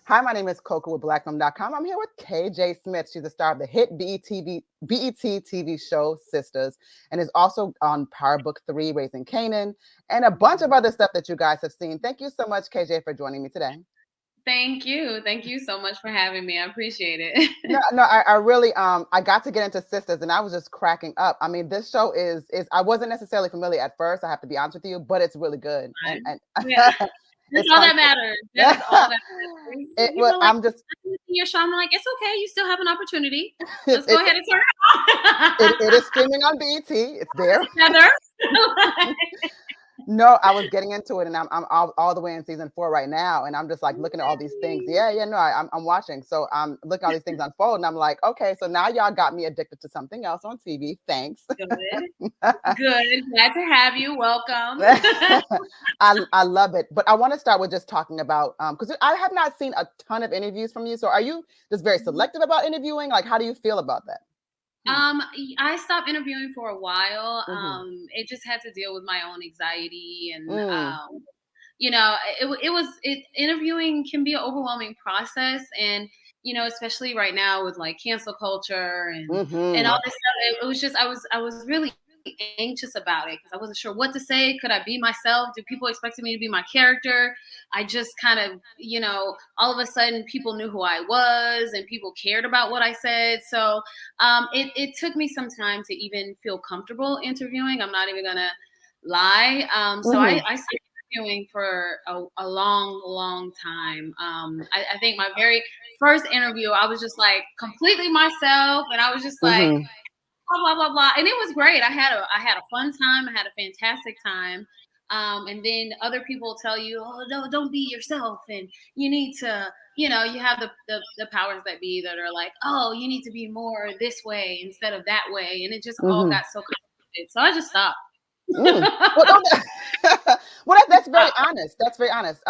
Hi, my name is Coco with BlackFilmcom. I'm here with KJ Smith. She's the star of the hit BET TV show Sistas, and is also on Power Book 3, Raising Kanan, and a bunch of other stuff that you guys have seen. Thank you so much, KJ, for joining me today. Thank you. Thank you so much for having me. I appreciate it. I really I got to get into Sistas and I was just cracking up. I mean, this show is I wasn't necessarily familiar at first, I have to be honest with you, but it's really good. And Yeah. That's it's all fun. that matters. That is all that matters. Well, People like, I'm just your show. I'm like, it's okay. You still have an opportunity. Let's go it, ahead and turn it on. it is streaming on BET. It's there. Together. No, I was getting into it, and I'm all the way in season 4 right now, and I'm just like looking at all these things. No, I'm watching, so I'm looking at all these things unfold, and I'm like, okay, so now y'all got me addicted to something else on TV. Thanks. Good. Glad to have you. Welcome. I love it, but I want to start with just talking about because I have not seen a ton of interviews from you. So are you just very selective about interviewing? Like, how do you feel about that? I stopped interviewing for a while. It just had to deal with my own anxiety and interviewing can be an overwhelming process, and especially right now with like cancel culture and all this stuff. It was just I was really anxious about it because I wasn't sure what to say. Could I be myself? Do people expect me to be my character? I just kind of, all of a sudden people knew who I was and people cared about what I said. So it took me some time to even feel comfortable interviewing. I'm not even gonna lie. So I started interviewing for a long time. I think my very first interview, I was just like completely myself, and I was just like blah blah blah blah, and it was great. I had a fun time. I had a fantastic time. And then other people tell you, oh no, don't be yourself, and you need to, you have the powers that be that are like, oh, you need to be more this way instead of that way, and it just all got so complicated. So I just stopped. Well, that's very honest. That's very honest.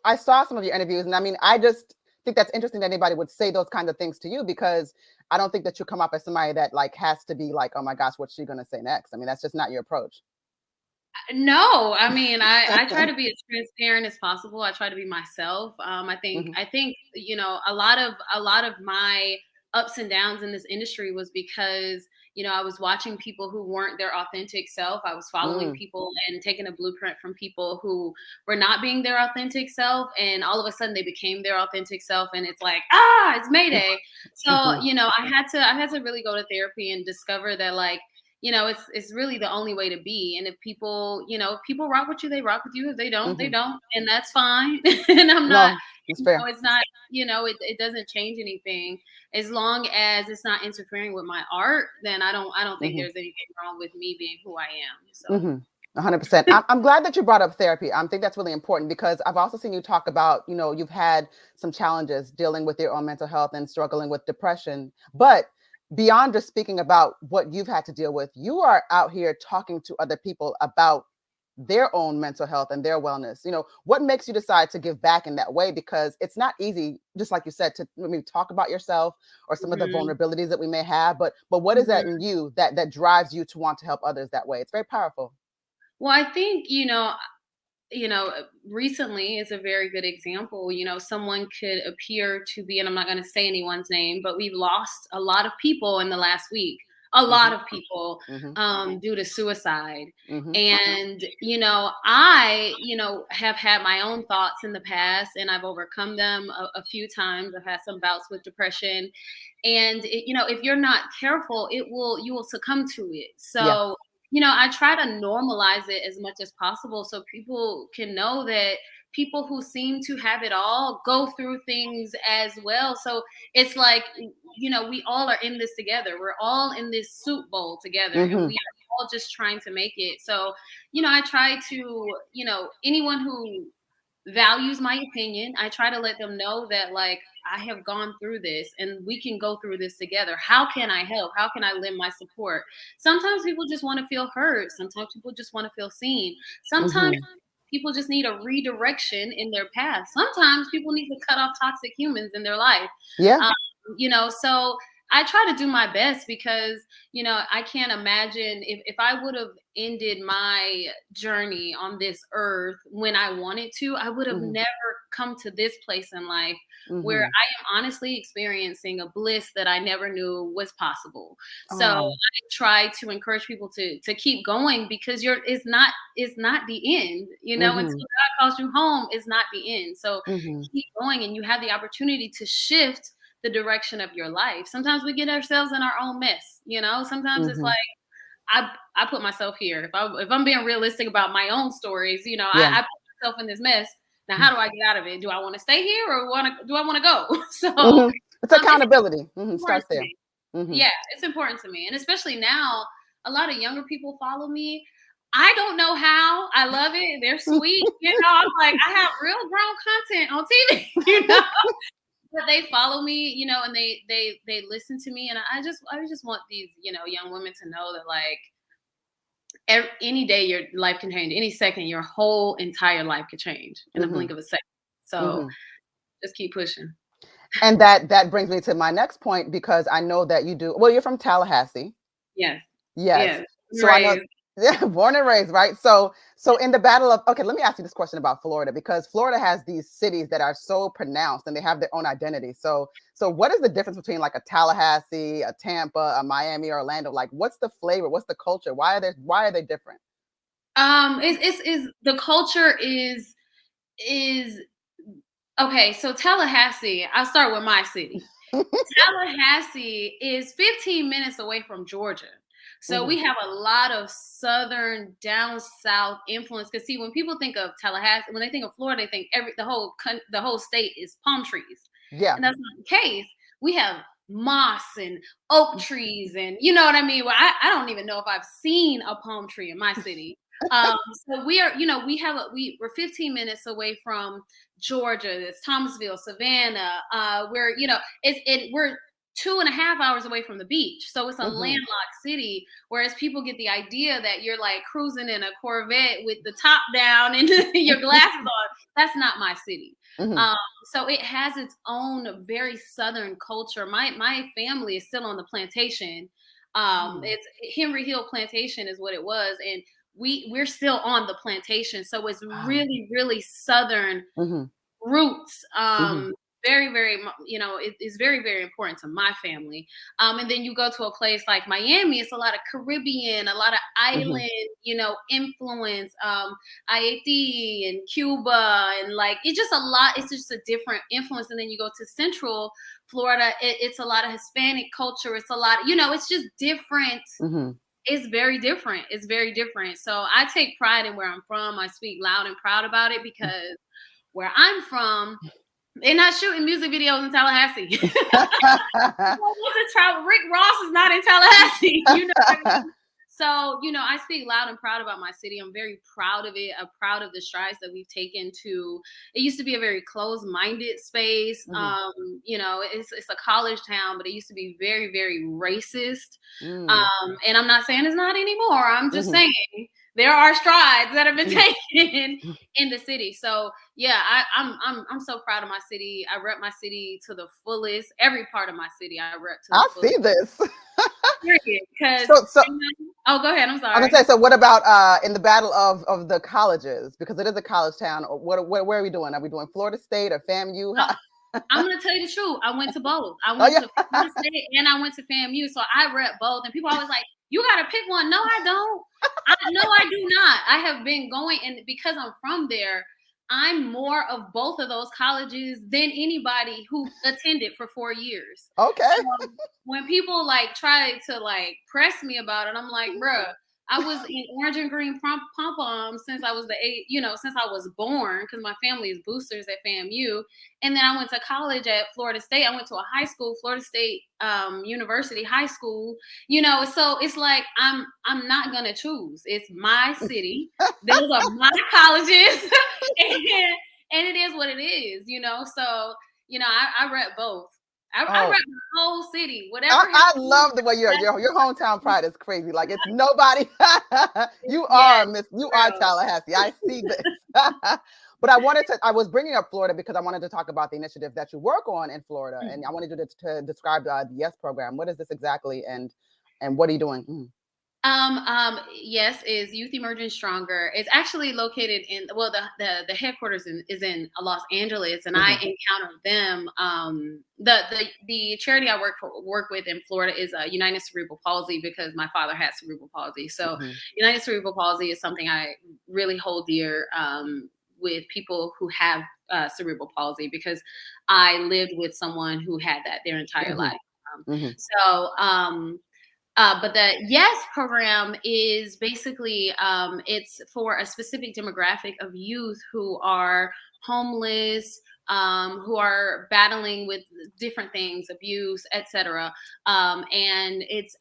I saw some of your interviews, and I mean, I just think that's interesting that anybody would say those kinds of things to you, because I don't think that you come up as somebody that like has to be like, oh my gosh, what's she gonna say next? I mean, that's just not your approach. No, I mean, I try to be as transparent as possible. I try to be myself. I think a lot of my ups and downs in this industry was because I was watching people who weren't their authentic self. I was following people and taking a blueprint from people who were not being their authentic self, and all of a sudden they became their authentic self, and it's like, it's Mayday. So I had to really go to therapy and discover that, like, it's really the only way to be. And if people, people rock with you, they rock with you. If they don't, they don't, and that's fine. And I'm not, it's fair. it's not, it doesn't change anything as long as it's not interfering with my art. Then I don't think there's anything wrong with me being who I am. So. 100%. I'm glad that you brought up therapy. I think that's really important, because I've also seen you talk about, you've had some challenges dealing with your own mental health and struggling with depression. But beyond just speaking about what you've had to deal with, you are out here talking to other people about their own mental health and their wellness. What makes you decide to give back in that way? Because it's not easy, just like you said, to maybe talk about yourself or some of the vulnerabilities that we may have. But what is that in you that drives you to want to help others that way? It's very powerful. Well, I think, recently is a very good example. Someone could appear to be, and I'm not going to say anyone's name, but we've lost a lot of people in the last week. A lot of people due to suicide. And, I, have had my own thoughts in the past, and I've overcome them a few times. I've had some bouts with depression. And, if you're not careful, you will succumb to it. So, I try to normalize it as much as possible so people can know that people who seem to have it all go through things as well. So it's like, we all are in this together. We're all in this soup bowl together, and we are all just trying to make it. So, I try to, anyone who values my opinion, I try to let them know that, like, I have gone through this and we can go through this together. How can I help? How can I lend my support? Sometimes people just want to feel heard. Sometimes people just want to feel seen. Sometimes people just need a redirection in their path. Sometimes people need to cut off toxic humans in their life. So I try to do my best, because, I can't imagine if I would have ended my journey on this earth when I wanted to, I would have never come to this place in life where I am honestly experiencing a bliss that I never knew was possible. So I try to encourage people to keep going, because it's not the end, you know, until God calls you home, it's not the end. So keep going, and you have the opportunity to shift the direction of your life. Sometimes we get ourselves in our own mess, you know. Sometimes it's like, I put myself here. If I'm being realistic about my own stories, you know, I put myself in this mess. Now, how do I get out of it? Do I want to stay here, or do I want to go? So it's accountability. Starts there. Yeah, it's important to me. And especially now, a lot of younger people follow me. I don't know how. I love it. They're sweet. You know, I'm like, I have real grown content on TV, you know. But they follow me, you know, and they listen to me, and I just want these, you know, young women to know that, like, any day your life can change. Any second, your whole entire life could change in a blink of a second. So just keep pushing. And that brings me to my next point, because I know that you do. Well, you're from Tallahassee. Yes. So I know. Yeah, born and raised, right? So in the battle of, okay, let me ask you this question about Florida, because Florida has these cities that are so pronounced and they have their own identity. So what is the difference between like a Tallahassee, a Tampa, a Miami, or Orlando? Like, what's the flavor? What's the culture? Why are they different? It's the culture is okay. So Tallahassee, I'll start with my city. Tallahassee is 15 minutes away from Georgia. So we have a lot of southern, down south influence. Because see, when people think of Tallahassee, when they think of Florida, they think the whole state is palm trees. Yeah, and that's not the case. We have moss and oak trees, and you know what I mean. Well, I don't even know if I've seen a palm tree in my city. So we are, you know, we're 15 minutes away from Georgia. It's Thomasville, Savannah. We're, you know, we're 2.5 hours away from the beach. So it's a landlocked city, whereas people get the idea that you're like cruising in a Corvette with the top down and your glasses on. That's not my city. So it has its own very southern culture. My family is still on the plantation. It's Henry Hill Plantation is what it was. And we're still on the plantation. So it's really, really southern roots. Very, very, you know, it's very, very important to my family. And then you go to a place like Miami, it's a lot of Caribbean, a lot of island, you know, influence, Haiti and Cuba, and like, it's just a lot. It's just a different influence. And then you go to Central Florida, it's a lot of Hispanic culture. It's a lot, you know, it's just different. It's very different. It's very different. So I take pride in where I'm from. I speak loud and proud about it, because where I'm from, they're not shooting music videos in Tallahassee. Rick Ross is not in Tallahassee. You know what I mean? So, you know, I speak loud and proud about my city. I'm very proud of it. I'm proud of the strides that we've taken to, it used to be a very closed-minded space. You know, it's a college town, but it used to be very, very racist. And I'm not saying it's not anymore. I'm just saying there are strides that have been taken in the city. So yeah, I'm so proud of my city. I rep my city to the fullest. Every part of my city I rep to the fullest. I see this. Because oh, go ahead. I'm sorry. I was gonna say, so what about in the battle of the colleges? Because it is a college town. Where are we doing? Are we doing Florida State or FAMU? I'm gonna tell you the truth. I went to both. I went to Florida State and I went to FAMU. So I rep both. And people always like, you gotta pick one. No, I don't. No, I do not. I have been going, and because I'm from there, I'm more of both of those colleges than anybody who attended for 4 years. Okay. So when people like try to like press me about it, I'm like, bruh, I was in orange and green pom-poms since I was since I was born, because my family is boosters at FAMU. And then I went to college at Florida State. I went to a high school, Florida State University High School, you know, so it's like, I'm not going to choose. It's my city. Those are my colleges. and it is what it is, you know? So, you know, I rep both. I rep the whole city. Whatever. I love the way your hometown pride is crazy. Like, it's nobody. You are Tallahassee. I see this. But I was bringing up Florida because I wanted to talk about the initiative that you work on in Florida, and I wanted you to describe the YES program. What is this exactly, and what are you doing? Yes, is Youth Emerging Stronger. It's actually located in, well, the headquarters is in Los Angeles, and I encountered them. The charity I work with in Florida is United Cerebral Palsy, because my father had cerebral palsy. So United Cerebral Palsy is something I really hold dear with people who have cerebral palsy, because I lived with someone who had that their entire life. But the Yes program is basically, it's for a specific demographic of youth who are homeless, who are battling with different things, abuse, etc. And it's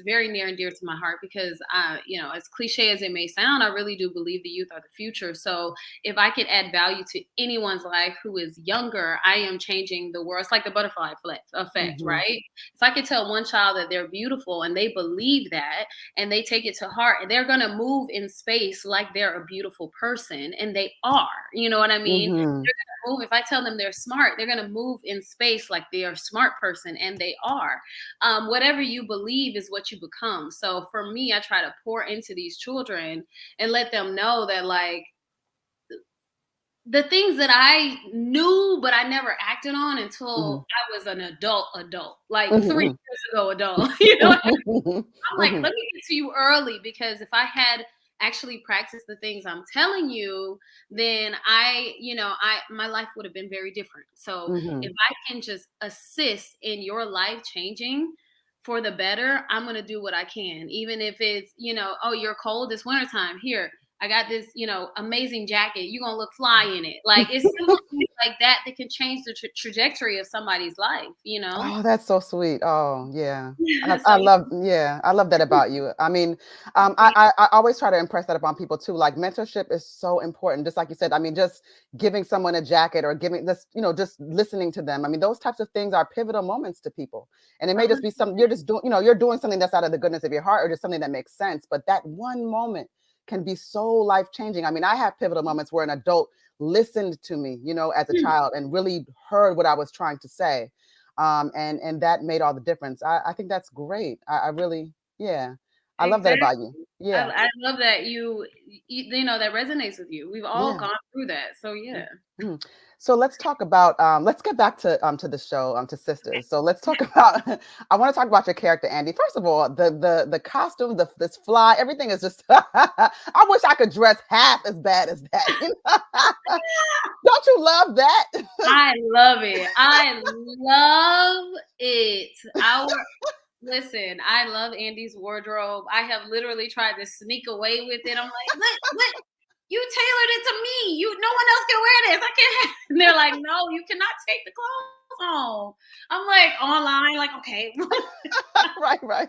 very near and dear to my heart, because as cliche as it may sound, I really do believe the youth are the future. So if I could add value to anyone's life who is younger, I am changing the world. It's like the butterfly effect, right? If I could tell one child that they're beautiful and they believe that and they take it to heart, and they're going to move in space like they're a beautiful person, and they are, you know what I mean? They're going to move. If I tell them they're smart, they're going to move in space like they are a smart person, and they are. Whatever you believe is what you become. So for me, I try to pour into these children and let them know that, like, the things that I knew, but I never acted on until I was an adult, like 3 years ago, adult. You know what I mean? I'm like, let me get to you early, because if I had actually practiced the things I'm telling you, then my life would have been very different. So if I can just assist in your life changing for the better, I'm going to do what I can. Even if it's, oh, you're cold, it's wintertime. Here, I got this, amazing jacket. You're going to look fly in it. Like, it's simple things like that can change the trajectory of somebody's life, Oh, that's so sweet. Oh, yeah. So I love that about you. I mean, I always try to impress that upon people too. Like, mentorship is so important. Just like you said, I mean, just giving someone a jacket or giving this, just listening to them. I mean, those types of things are pivotal moments to people. And it may just be something you're just doing, you're doing something that's out of the goodness of your heart, or just something that makes sense. But that one moment can be so life-changing. I mean, I have pivotal moments where an adult listened to me, as a child, and really heard what I was trying to say. And that made all the difference. I think that's great. I really, I love that about you. Yeah. I love that that resonates with you. We've all gone through that. So So let's talk about let's get back to the show, to Sistas. So let's talk about I want to talk about your character, Andi. First of all, the costume, this fly, everything is just I wish I could dress half as bad as that. Don't you love that? I love it. I love it. Listen, I love Andi's wardrobe. I have literally tried to sneak away with it. I'm like, what? You tailored it to me. No one else can wear this. I can't. And they're like, no, you cannot take the clothes on. I'm like, online, like, okay. Right.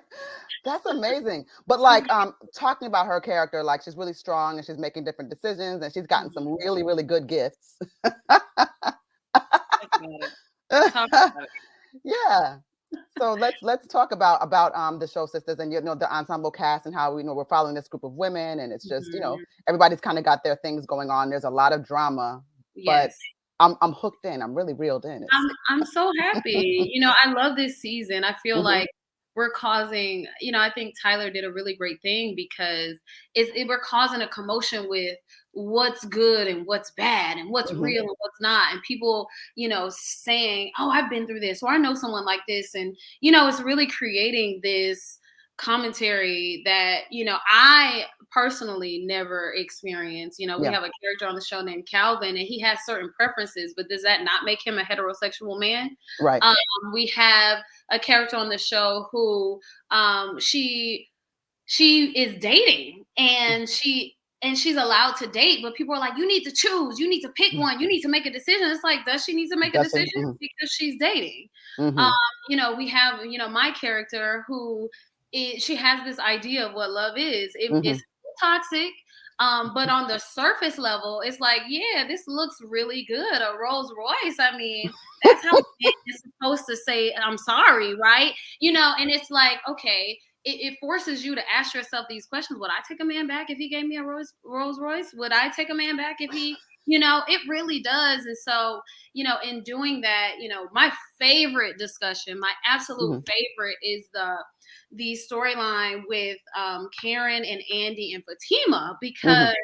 That's amazing. But like, talking about her character, like, she's really strong and she's making different decisions and she's gotten some really, really good gifts. Yeah. So let's talk about the show Sistas, and the ensemble cast, and how we're following this group of women, and it's just everybody's kind of got their things going on. There's a lot of drama, but I'm hooked in. I'm really reeled in. I'm so happy. I love this season. I feel like we're causing, I think Tyler did a really great thing, because we're causing a commotion with what's good and what's bad and what's real and what's not. And people, saying, oh, I've been through this, or I know someone like this. And, it's really creating this commentary that, I personally never experienced. We have a character on the show named Calvin, and he has certain preferences, but does that not make him a heterosexual man? Right. We have a character on the show who she is dating, and she's allowed to date, but people are like, you need to choose, you need to pick one, you need to make a decision. It's like, does she need to make a decision? Because she's dating. We have, my character who she has this idea of what love is. It's toxic. But on the surface level, it's like, yeah, this looks really good. A Rolls Royce. I mean, that's how it's supposed to say, I'm sorry, right? And it's like, okay, it forces you to ask yourself these questions. Would I take a man back if he gave me a Rolls Royce? Would I take a man back if he It really does. And so, in doing that, my favorite discussion, my absolute favorite is the storyline with Karen and Andi and Fatima, because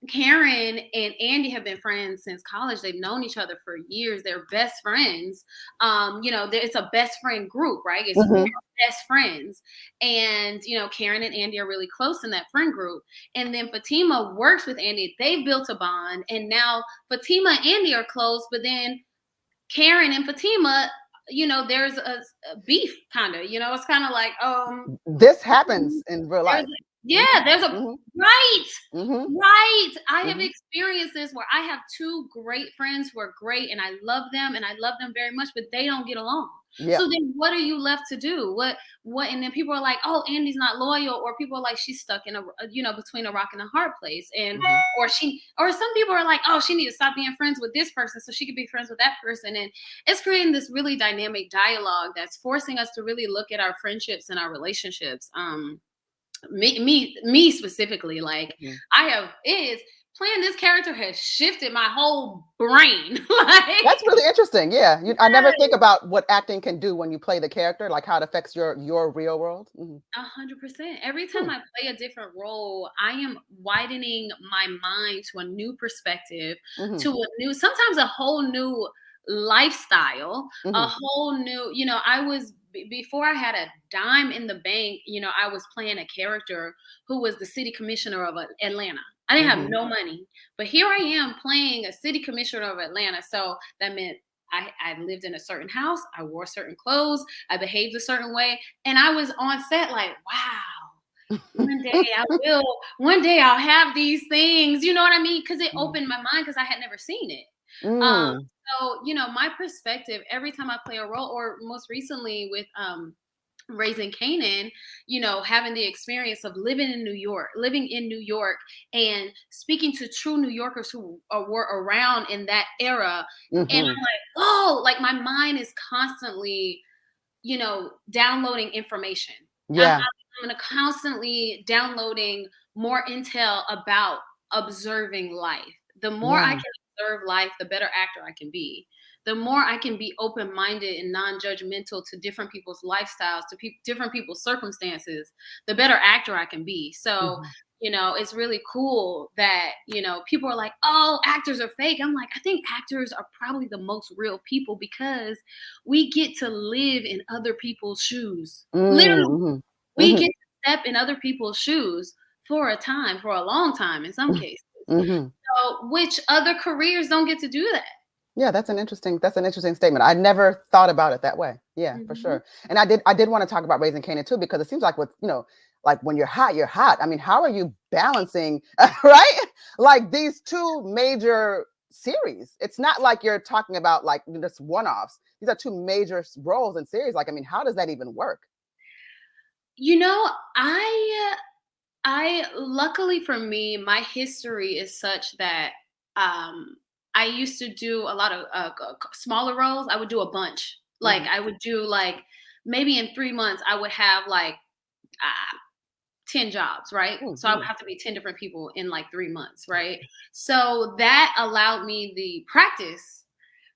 Karen and Andi have been friends since college. They've known each other for years. They're best friends. It's a best friend group, right? It's best friends. And, Karen and Andi are really close in that friend group. And then Fatima works with Andi. They've built a bond. And now Fatima and Andi are close, but then Karen and Fatima, there's a beef kind of, it's kind of like, this happens in real life. There's a right. I have experienced this where I have two great friends who are great and I love them very much, but they don't get along. So then what are you left to do? What and then people are like, oh, Andi's not loyal, or people are like, she's stuck in between a rock and a hard place. And or some people are like, oh, she needs to stop being friends with this person so she could be friends with that person. And it's creating this really dynamic dialogue that's forcing us to really look at our friendships and our relationships. Me specifically, like playing this character has shifted my whole brain. That's really interesting. Yeah, I never think about what acting can do when you play the character, like how it affects your real world. 100%. Every time I play a different role, I am widening my mind to a new perspective, to a new, sometimes a whole new lifestyle, a whole new, before I had a dime in the bank, I was playing a character who was the city commissioner of Atlanta. I didn't have no money, but here I am playing a city commissioner of Atlanta. So that meant I lived in a certain house. I wore certain clothes. I behaved a certain way. And I was on set like, wow, one day I'll have these things. You know what I mean? Because it opened my mind, because I had never seen it. So, my perspective every time I play a role, or most recently with raising Kanan, having the experience of living in New York and speaking to true New Yorkers who were around in that era. And I'm like, oh, like my mind is constantly, downloading information. I'm constantly downloading more intel about observing life. The more I can observe life, the better actor I can be. The more I can be open-minded and non-judgmental to different people's lifestyles, to different people's circumstances, the better actor I can be. So, it's really cool that, people are like, oh, actors are fake. I'm like, I think actors are probably the most real people, because we get to live in other people's shoes. Literally, we get to step in other people's shoes for a long time in some cases. So, which other careers don't get to do that? Yeah, that's an interesting statement. I never thought about it that way. Yeah, for sure. And I did want to talk about raising Kanan too, because it seems like like when you're hot, you're hot. I mean, how are you balancing, right? Like these two major series. It's not like you're talking about like just one-offs. These are two major roles in series. Like, I mean, how does that even work? I luckily for me, my history is such that I used to do a lot of smaller roles. I would do a bunch. Like I would do like maybe in 3 months I would have like 10 jobs, right? So I would have to be 10 different people in like 3 months, right? So that allowed me the practice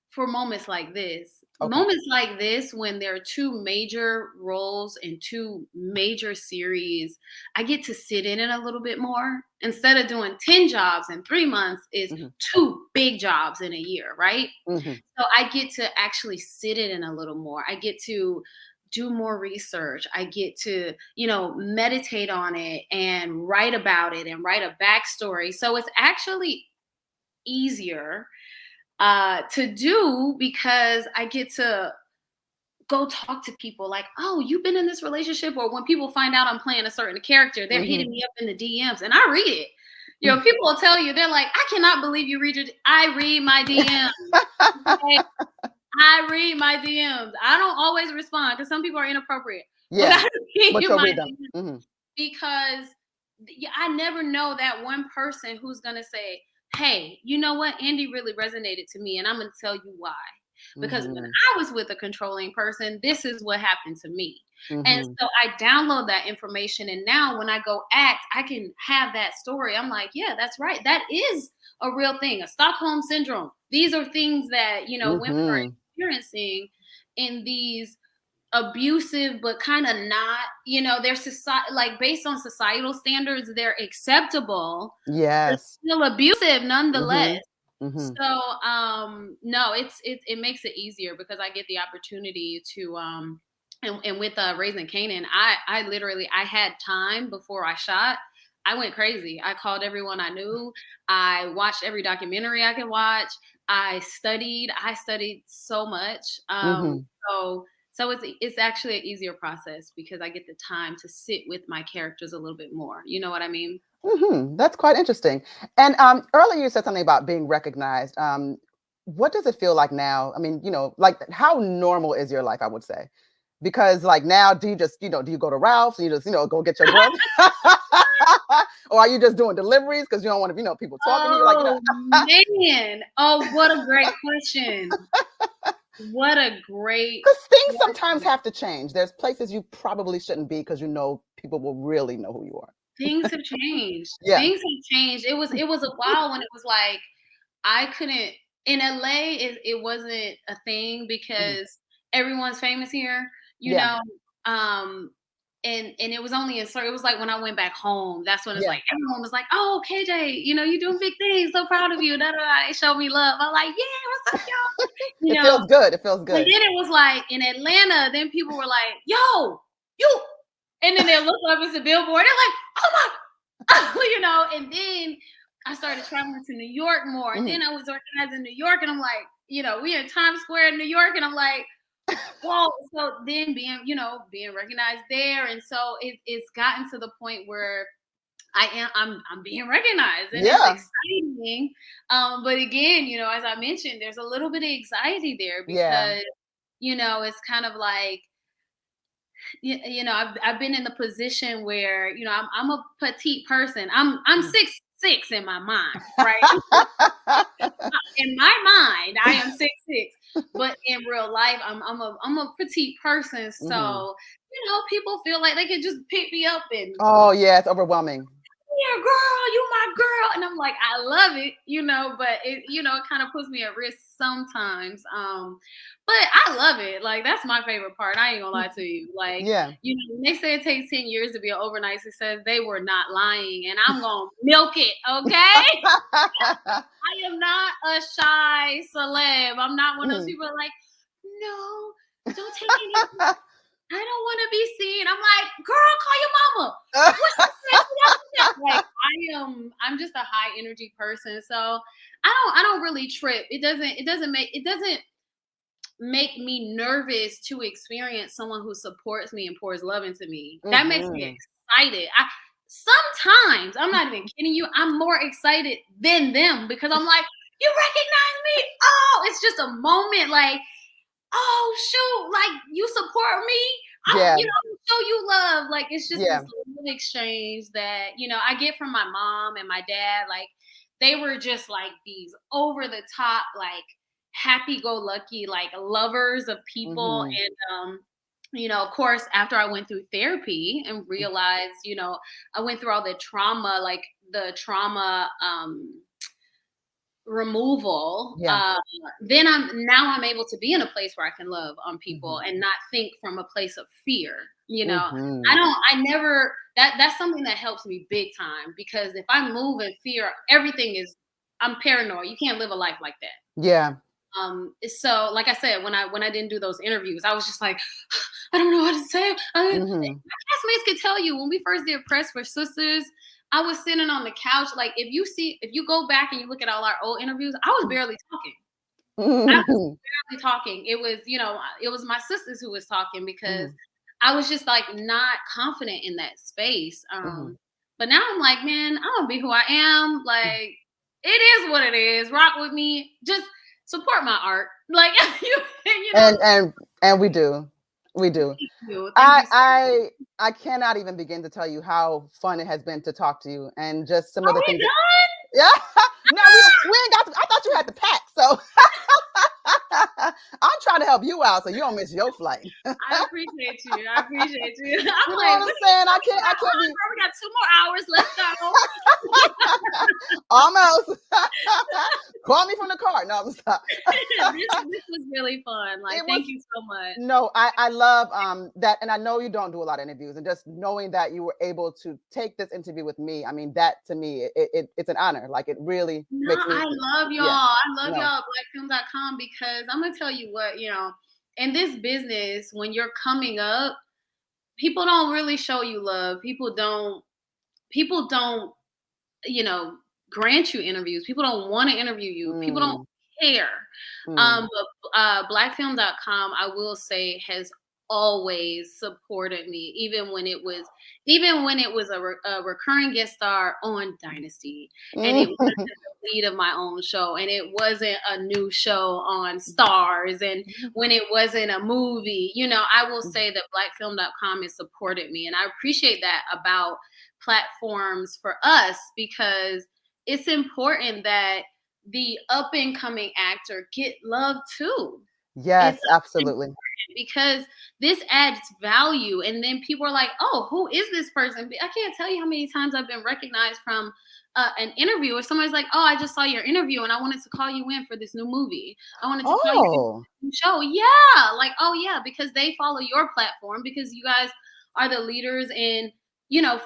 for moments like this. Moments like this, when there are two major roles and two major series, I get to sit in it a little bit more. Instead of doing 10 jobs in 3 months, is 2 big jobs in a year, right? So I get to actually sit in it a little more. I get to do more research. I get to, meditate on it and write about it and write a backstory. So it's actually easier to do, because I get to go talk to people like, oh, you've been in this relationship. Or when people find out I'm playing a certain character, they're hitting me up in the DMs and I read it. People will tell you, they're like, I cannot believe you read it. I read my DMs. Okay? I read my DMs. I don't always respond because some people are inappropriate. Yeah, but I read my DMs because I never know that one person who's going to say, hey, you know what? Andi really resonated to me, and I'm going to tell you why. Because when I was with a controlling person, this is what happened to me. And so I download that information. And now when I go act, I can have that story. I'm like, yeah, that's right. That is a real thing, a Stockholm syndrome. These are things that, women are experiencing in these abusive, but kind of not, they're like based on societal standards, they're acceptable. Yes. But still abusive nonetheless. So no, it makes it easier because I get the opportunity to and with Raising Kanan, I literally had time before I shot. I went crazy. I called everyone I knew. I watched every documentary I could watch. I studied so much. So it's actually an easier process because I get the time to sit with my characters a little bit more. You know what I mean? That's quite interesting. And earlier you said something about being recognized. What does it feel like now? I mean, like how normal is your life, I would say? Because like now, do you just, do you go to Ralph's and you just, go get your bread? Or are you just doing deliveries because you don't want to, people talking to you like, man. Oh, what a great question. What a great. Because things sometimes have to change. There's places you probably shouldn't be because people will really know who you are. Things have changed. Yeah. Things have changed. It was a while when it was like I couldn't in LA. It wasn't a thing because everyone's famous here, you know. And it was only it was like when I went back home, that's when it's like everyone was like, "Oh, KJ, you're doing big things. So proud of you." They showed me love. I'm like, "Yeah, what's up, y'all?" It feels good. It feels good. And then it was like in Atlanta, then people were like, "Yo, you," and then they look up at the billboard. They're like, "Oh my," And then I started traveling to New York more, and then I was organized in New York, and I'm like, we in Times Square in New York, and I'm like. Well, so then being recognized there, and so it's gotten to the point where I'm being recognized, and it's exciting. But again, as I mentioned, there's a little bit of anxiety there because it's kind of like I've been in the position where I'm a petite person. I'm 6'6" in my mind, right? In my mind, I am 6'6", but in real life, I'm a petite person. So people feel like they can just pick me up and it's overwhelming. Yeah, girl, you my girl, and I'm like, I love it, but it it kind of puts me at risk sometimes. But I love it. Like that's my favorite part. I ain't gonna lie to you. Like, when they say it takes 10 years to be an overnight success, they were not lying, and I'm gonna milk it. Okay. I am not a shy celeb. I'm not one of those people like, no, don't take any. I don't want to be seen. I'm like, girl, call your mama. Like I'm just a high energy person, so I don't really trip. It doesn't make me nervous to experience someone who supports me and pours love into me. That makes me excited. Sometimes, I'm not even kidding you, I'm more excited than them because I'm like, you recognize me? Oh, it's just a moment like, oh shoot, like you support me. I'm show you love. Like it's just this little exchange that, I get from my mom and my dad. Like they were just like these over the top, like happy-go-lucky, like lovers of people. And of course, after I went through therapy and realized, I went through all the trauma, like the trauma removal, then I'm able to be in a place where I can love on people and not think from a place of fear. That's something that helps me big time because if I move in fear, I'm paranoid. You can't live a life like that. Yeah. So like I said, when I didn't do those interviews, I was just like, I don't know what to say. My classmates could tell you when we first did press for Sistas, I was sitting on the couch. Like if you go back and you look at all our old interviews, I was barely talking. I was barely talking. It was my sisters who was talking because I was just like not confident in that space. But now I'm like, man, I'm gonna be who I am. Like it is what it is. Rock with me. Just support my art. Like and we do. We do. I cannot even begin to tell you how fun it has been to talk to you and just some of the things. Yeah. No, we ain't got to, I thought you had to pack. So I'm trying to help help you out so you don't miss your flight. I appreciate you. I appreciate you. I'm You know like, what I'm saying? I can't be. We got 2 more hours. Let's go. Almost. Call me from the car. No, stop. This was really fun. Like, thank you so much. No, I love that, and I know you don't do a lot of interviews, and just knowing that you were able to take this interview with me, I mean, that to me, it's an honor. Like, it really makes me. I love y'all. Yeah, I love y'all, BlackFilm.com, because I'm gonna tell you what, in this business, when you're coming up, people don't really show you love. People don't, grant you interviews. People don't want to interview you. People don't care. But BlackFilm.com, I will say, has always supported me, even when it was a recurring guest star on Dynasty, and it wasn't the lead of my own show, and it wasn't a new show on STARZ, and when it wasn't a movie. I will say that BlackFilm.com has supported me, and I appreciate that about platforms for us, because it's important that the up and coming actor get love too. Yes, absolutely. Because this adds value, and then people are like, "Oh, who is this person?" I can't tell you how many times I've been recognized from an interview, or somebody's like, "Oh, I just saw your interview, and I wanted to call you in for this new movie. I wanted to call you in for this new show." Yeah, like, oh yeah, because they follow your platform, because you guys are the leaders in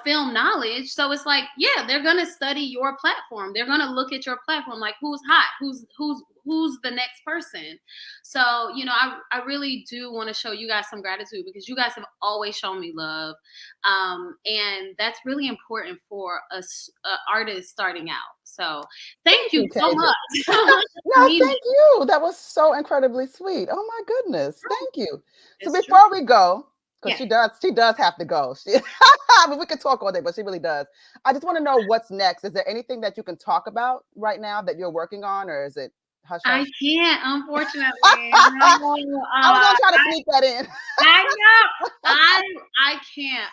film knowledge. So it's like, yeah, they're gonna study your platform. They're gonna look at your platform, like, who's hot, who's the next person. So I really do want to show you guys some gratitude, because you guys have always shown me love, and that's really important for us artists starting out. So thank you so much. No, thank you. That was so incredibly sweet. Oh my goodness, thank you. So before we go, because she does have to go. I mean, we could talk all day, but she really does. I just want to know what's next. Is there anything that you can talk about right now that you're working on, or is it hush hush? I can't, unfortunately. No, I was gonna try to sneak that in. I know. I can't.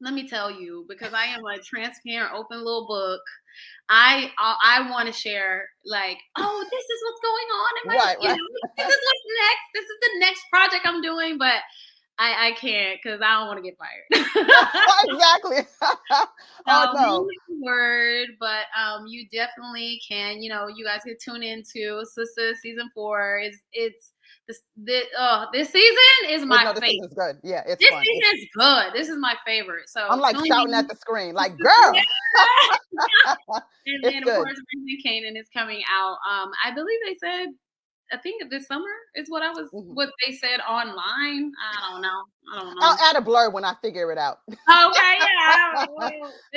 Let me tell you, because I am a transparent, open little book. I want to share, like, oh, this is what's going on in my, this is what's next. This is the next project I'm doing, but I can't, because I don't want to get fired. Exactly. Oh no. Word, but you definitely can. You guys can tune into Sistas season 4. This season is my favorite. This season is good. Yeah, it's this fun. season is good. This is my favorite. So I'm like shouting at the screen, like, girl. And then of course, Kanan is coming out. I believe they said, I think this summer is what what they said online. I don't know. I'll add a blur when I figure it out. Okay, yeah.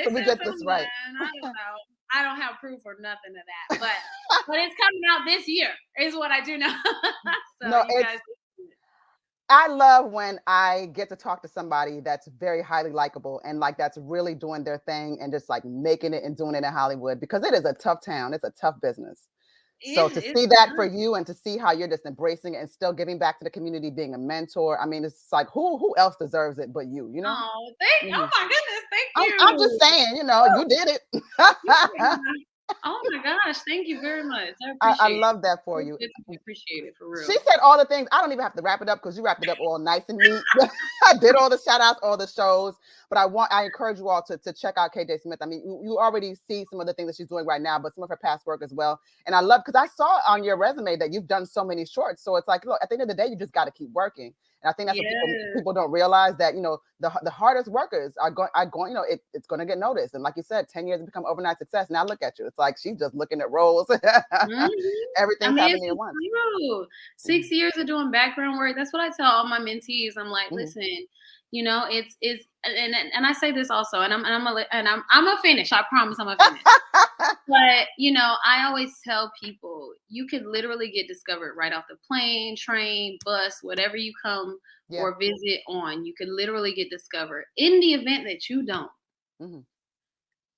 So we get this right. I don't know. I don't have proof or nothing of that, but it's coming out this year is what I do know. So no, I love when I get to talk to somebody that's very highly likable, and like that's really doing their thing and just like making it and doing it in Hollywood, because it is a tough town. It's a tough business. So to see that for you, and to see how you're just embracing it and still giving back to the community, being a mentor, I mean, it's like, who else deserves it but you, you know? Oh, oh my goodness, thank you. I'm just saying, you did it. Oh my gosh, thank you very much. I love that for you. Appreciate it, for real. She said all the things. I don't even have to wrap it up, because you wrapped it up all nice and neat. I did all the shout outs, all the shows, but I encourage you all to check out KJ Smith. I mean, you already see some of the things that she's doing right now, but some of her past work as well. And I love, because I saw on your resume that you've done so many shorts. So it's like, look, at the end of the day, you just got to keep working. And I think that's what people don't realize, that the hardest workers are going it's going to get noticed. And like you said, 10 years to become overnight success. Now look at you. It's like she's just looking at roles. Everything's happening at once. 6 years of doing background work. That's what I tell all my mentees. I'm like, listen, it's and I say this also, and I'm gonna finish. I promise I'm gonna finish. But I always tell people, you could literally get discovered right off the plane, train, bus, whatever you come or visit on. You could literally get discovered. In the event that you don't,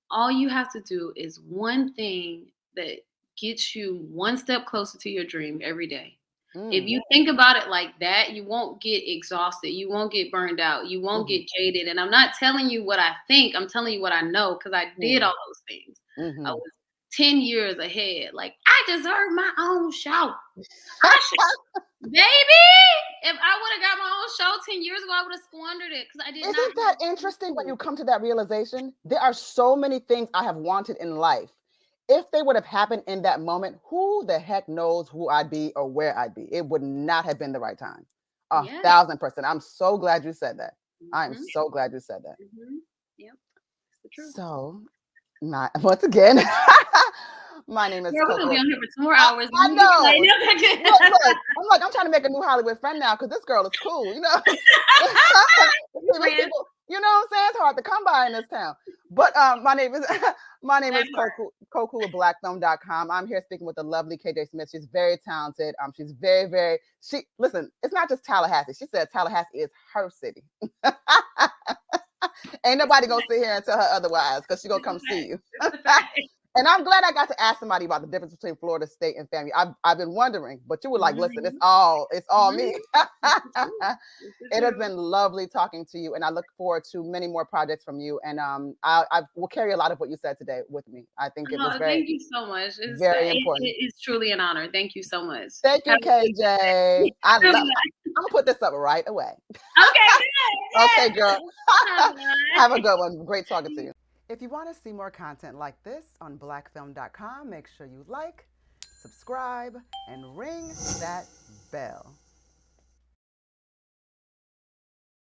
all you have to do is one thing that gets you one step closer to your dream every day. If you think about it like that, you won't get exhausted. You won't get burned out. You won't get jaded. And I'm not telling you what I think. I'm telling you what I know, because I did all those things. I was 10 years ahead. Like, I deserve my own show. Baby, if I would have got my own show 10 years ago, I would have squandered it because I did not. Isn't that interesting when you come to that realization? There are so many things I have wanted in life. If they would have happened in that moment, who the heck knows who I'd be or where I'd be? It would not have been the right time. 1,000%. I'm so glad you said that. I'm so glad you said that. Yep. It's the truth. So, once again, my name is Girl, we're gonna be on here for 2 more hours. I know. Look, I'm trying to make a new Hollywood friend now because this girl is cool, you know. People, you know what I'm saying? It's hard to come by in this town. But my name is Coco with BlackFilm.com. I'm here speaking with the lovely KJ Smith. She's very talented. She's very. Listen. It's not just Tallahassee. She said Tallahassee is her city. Ain't nobody gonna sit here and tell her otherwise because she's gonna come see you. And I'm glad I got to ask somebody about the difference between Florida State and family. I've been wondering, but you were like, listen, it's all me. It has been lovely talking to you, and I look forward to many more projects from you. And I will carry a lot of what you said today with me. I think it was very. Thank you so much. It's very important. It is truly an honor. Thank you so much. Thank you, KJ. I'm gonna put this up right away. Okay, good. Okay, girl. Have a good one. Great talking to you. If you want to see more content like this on blackfilm.com, make sure you like, subscribe, and ring that bell.